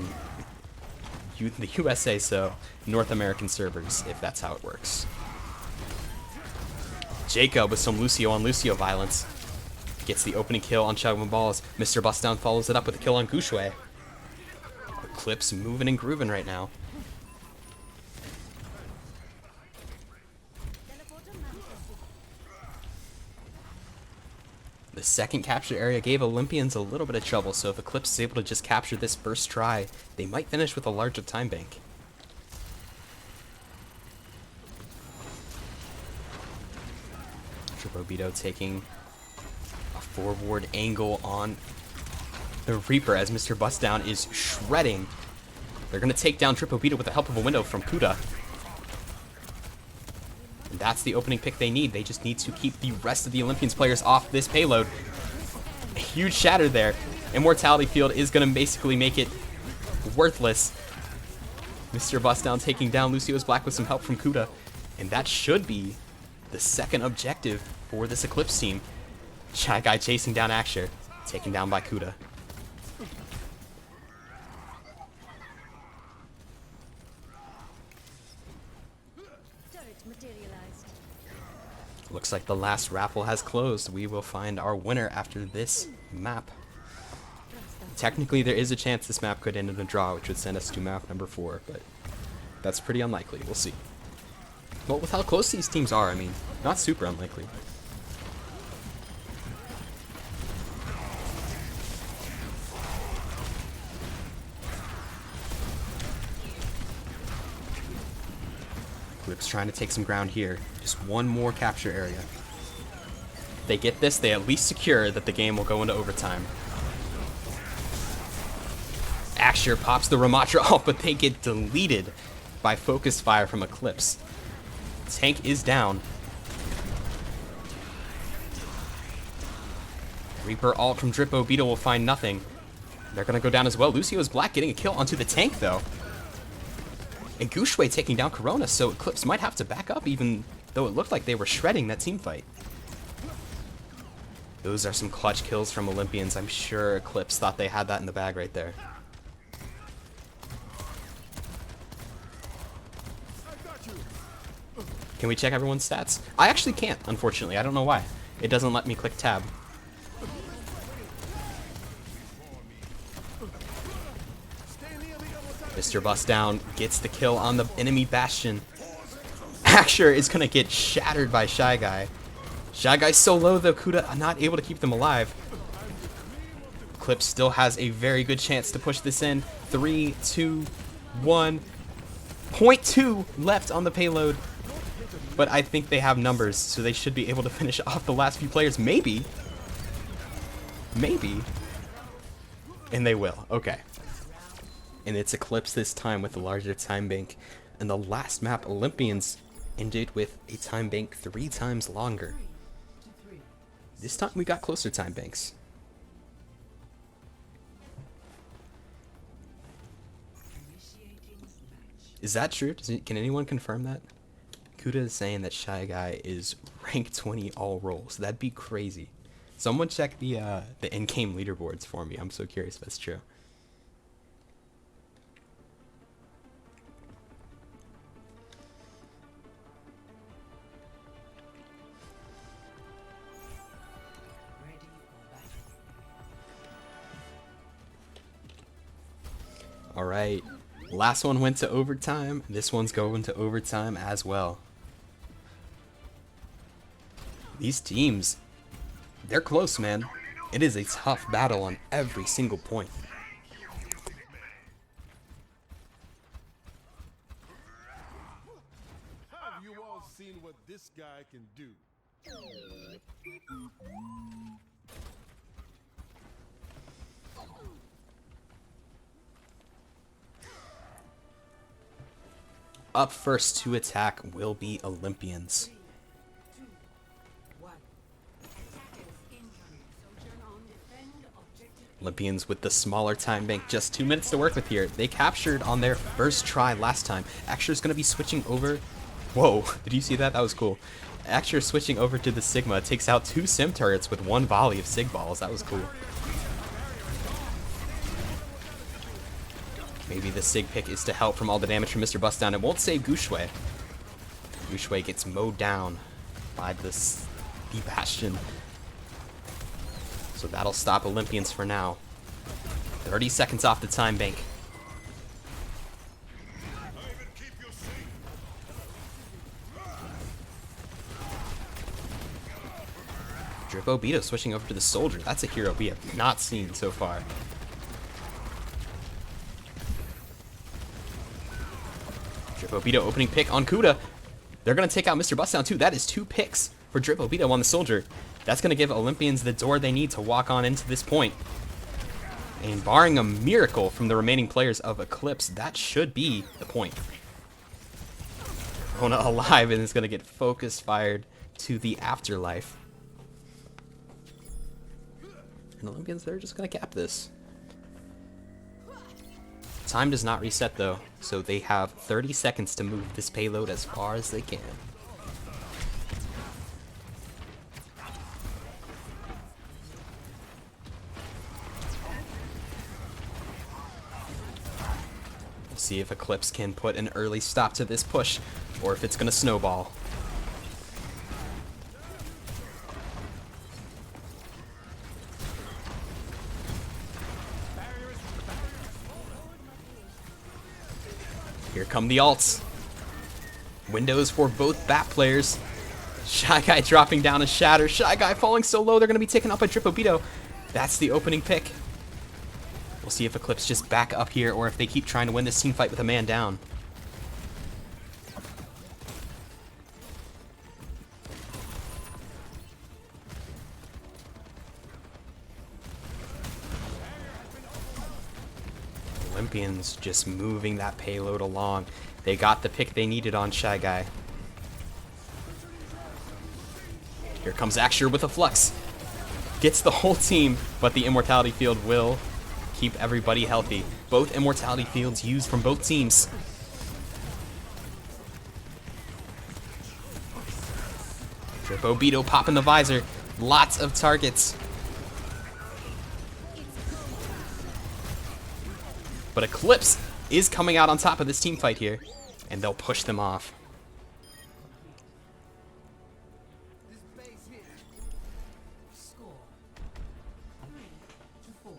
Speaker 1: the USA, so North American servers, if that's how it works. Jacob with some Lucio on Lucio violence. Gets the opening kill on Chugman Balls. Mr. Bustdown follows it up with a kill on Gushway. Eclipse moving and grooving right now. The second capture area gave Olympians a little bit of trouble, so if Eclipse is able to just capture this first try, they might finish with a larger time bank. Tripobito taking a forward angle on the Reaper as Mr. Bustdown is shredding. They're going to take down Tripobito with the help of a window from Kuda. And that's the opening pick they need. They just need to keep the rest of the Olympians players off this payload. A huge shatter there. Immortality Field is going to basically make it worthless. Mr. Bustdown taking down Lucio's Black with some help from Kuda. And that should be the second objective for this Eclipse team. Shy Guy chasing down Axer, taken down by Kuda. Looks like the last raffle has closed. We will find our winner after this map. Technically, there is a chance this map could end in a draw, which would send us to map number 4, but that's pretty unlikely. We'll see. Well, with how close these teams are, I mean, not super unlikely. Eclipse trying to take some ground here. Just one more capture area. If they get this, they at least secure that the game will go into overtime. Asher pops the Ramatra off, but they get deleted by focus fire from Eclipse. Tank is down. Reaper ult from Drippo Beetle will find nothing. They're going to go down as well. Lucio's Black getting a kill onto the tank, though. And Gushue taking down Corona, so Eclipse might have to back up, even though it looked like they were shredding that team fight. Those are some clutch kills from Olympians. I'm sure Eclipse thought they had that in the bag right there. Can we check everyone's stats? I actually can't, unfortunately. I don't know why. It doesn't let me click tab. Mr. Bust Down gets the kill on the enemy Bastion. Asher is going to get shattered by Shy Guy. Shy Guy's so low, though, Kuda not able to keep them alive. Eclipse still has a very good chance to push this in. 3, 2, 1. 0.2 left on the payload. But I think they have numbers, so they should be able to finish off the last few players. Maybe. Maybe. And they will. Okay. And it's Eclipse this time with a larger time bank. And the last map, Olympians, ended with a time bank 3 times longer. This time we got closer time banks. Is that true? Can anyone confirm that? Kuda is saying that Shy Guy is rank 20 all roles. That'd be crazy. Someone check the in-game leaderboards for me. I'm so curious if that's true. All right. Last one went to overtime. This one's going to overtime as well. These teams, they're close, man. It is a tough battle on every single point.
Speaker 4: Have you all seen what this guy can do?
Speaker 1: Up first to attack will be Olympians. Olympians with the smaller time bank, just 2 minutes to work with here. They captured on their first try last time. Axer's going to be switching over. Whoa, did you see that? That was cool. Axer switching over to the Sigma, takes out 2 sim turrets with 1 volley of Sig balls. That was cool. Maybe the Sig pick is to help from all the damage from Mr. Bustdown. It won't save Gushue. Gushue gets mowed down by the Bastion. So that'll stop Olympians for now. 30 seconds off the time bank. Drippo Beetle switching over to the Soldier. That's a hero we have not seen so far. Drippo Beetle opening pick on Kuda. They're going to take out Mr. Bustdown too. That is 2 picks for Drippo Beetle on the Soldier. That's going to give Olympians the door they need to walk on into this point. And barring a miracle from the remaining players of Eclipse, that should be the point. Ona alive and is going to get focus fired to the afterlife. And Olympians, they're just going to cap this. Time does not reset though, so they have 30 seconds to move this payload as far as they can. See if Eclipse can put an early stop to this push, or if it's going to snowball. Here come the ults. Windows for both Bat players. Shy Guy dropping down a shatter. Shy Guy falling so low, they're going to be taken out by Drippo Beetle. That's the opening pick. We'll see if Eclipse just back up here or if they keep trying to win this team fight with a man down. Olympians just moving that payload along. They got the pick they needed on Shy Guy. Here comes Axure with a flux. Gets the whole team, but the Immortality Field will keep everybody healthy. Both Immortality Fields used from both teams. Dripobito popping the visor. Lots of targets. But Eclipse is coming out on top of this team fight here, and they'll push them off.
Speaker 2: This base hit.
Speaker 3: Score 3-4.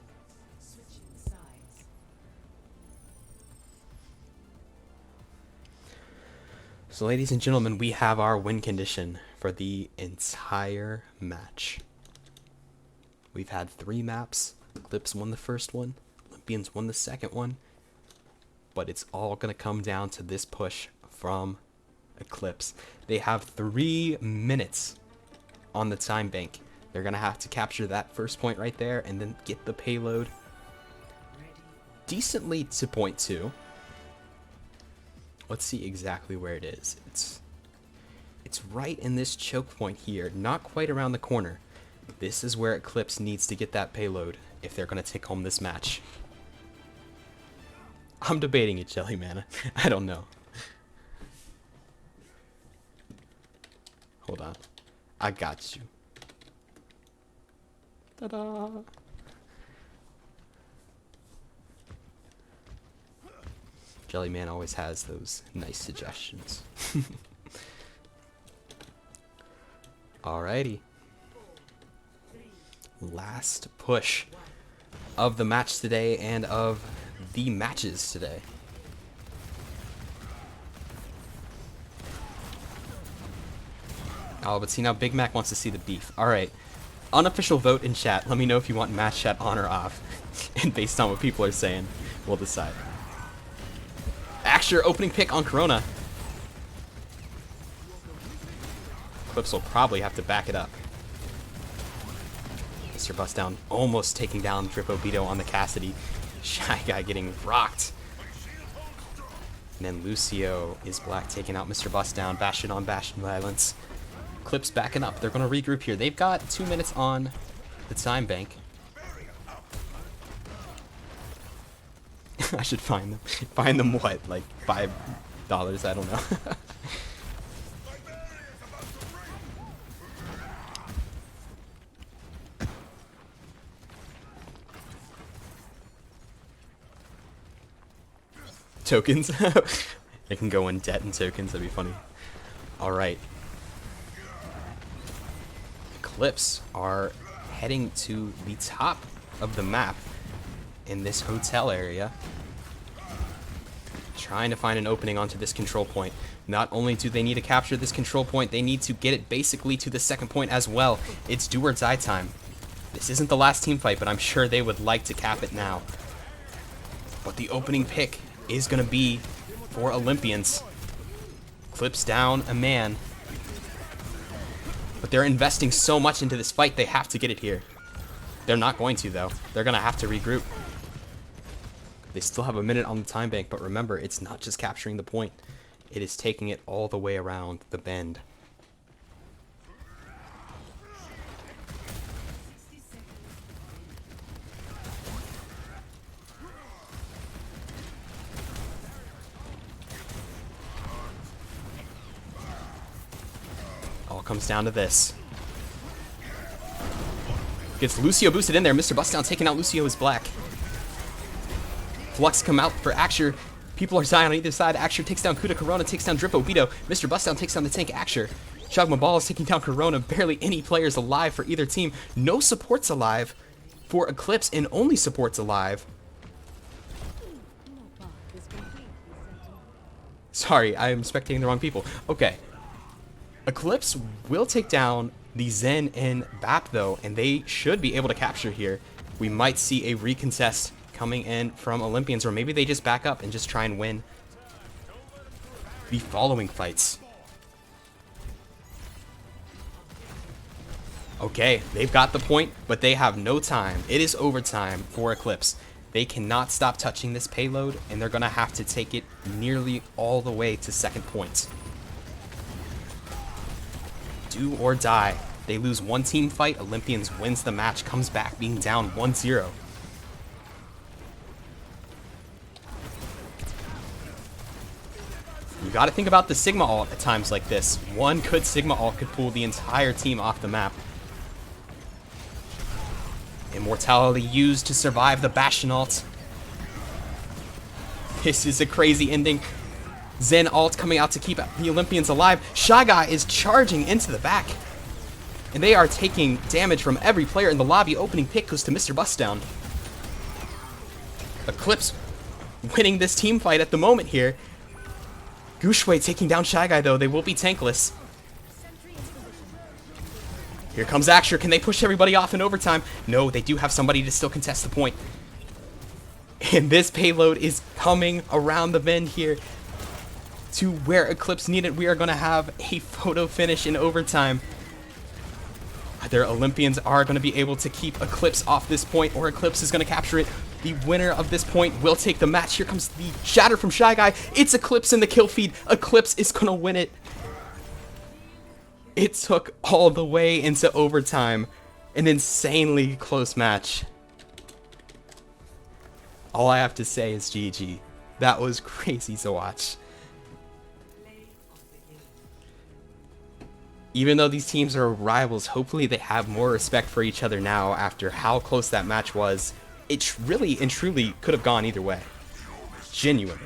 Speaker 3: Switching sides.
Speaker 1: So ladies and gentlemen, we have our win condition for the entire match. We've had 3 maps. Eclipse won the first one. Olympians won the second one. But it's all going to come down to this push from Eclipse. They have 3 minutes on the time bank. They're going to have to capture that first point right there and then get the payload decently to point 2. Let's see exactly where it is. It's right in this choke point here, not quite around the corner. This is where Eclipse needs to get that payload if they're going to take home this match. I'm debating it, Jellyman. I don't know. Hold on. I got you. Ta-da! Jellyman always has those nice suggestions. Alrighty. Last push of the match today and of the matches today. Oh, but see now Big Mac wants to see the beef. Alright. Unofficial vote in chat. Let me know if you want match chat on or off. And based on what people are saying, we'll decide. Axure opening pick on Corona. Eclipse will probably have to back it up. Mr. Bust Down almost taking down Dripobito on the Cassidy. Shy Guy getting rocked. And then Lucio is black taking out Mr. Bust Down. Bastion on Bastion violence. Eclipse backing up. They're going to regroup here. They've got 2 minutes on the time bank. I should find them. Find them what? Like $5? I don't know. Tokens. They can go in debt and tokens. That'd be funny. All right. Eclipse are heading to the top of the map in this hotel area, trying to find an opening onto this control point. Not only do they need to capture this control point, they need to get it basically to the second point as well. It's do or die time. This isn't the last team fight, but I'm sure they would like to cap it now. But the opening pick is going to be for Olympians. Eclipse down a man. But they're investing so much into this fight, they have to get it here. They're not going to, though. They're going to have to regroup. They still have a minute on the time bank, but remember, it's not just capturing the point. It is taking it all the way around the bend. All comes down to this. Gets Lucio boosted in there. Mr. Bustdown taking out Lucio is black. Flux come out for Axure. People are dying on either side. Axure takes down Kuda. Corona takes down Dripobito. Mr. Bustdown takes down the tank Axure. Chugma Ball is taking down Corona. Barely any players alive for either team. No supports alive for Eclipse, and only supports alive. Sorry, I am spectating the wrong people. Okay. Eclipse will take down the Zen and Bap, though, and they should be able to capture here. We might see a recontest coming in from Olympians, or maybe they just back up and just try and win the following fights. Okay, they've got the point, but they have no time. It is overtime for Eclipse. They cannot stop touching this payload, and they're going to have to take it nearly all the way to second point. Do or die. They lose one team fight, Olympians wins the match, comes back being down 1-0. You gotta think about the Sigma ult at times like this. One good Sigma ult could pull the entire team off the map. Immortality used to survive the Bastion ult. This is a crazy ending. Zen ult coming out to keep the Olympians alive. Shy Guy is charging into the back. And they are taking damage from every player in the lobby. Opening pick goes to Mr. Bustdown. Eclipse winning this team fight at the moment here. Gushway taking down Shy Guy though. They will be tankless. Here comes Axure. Can they push everybody off in overtime? No, they do have somebody to still contest the point. And this payload is coming around the bend here to where Eclipse needed. We are going to have a photo finish in overtime. Either Olympians are going to be able to keep Eclipse off this point, or Eclipse is going to capture it. The winner of this point will take the match. Here comes the shatter from Shy Guy. It's Eclipse in the kill feed. Eclipse is going to win it. It took all the way into overtime. An insanely close match. All I have to say is GG. That was crazy to watch. Even though these teams are rivals, hopefully they have more respect for each other now after how close that match was. It really and truly could have gone either way. Genuinely.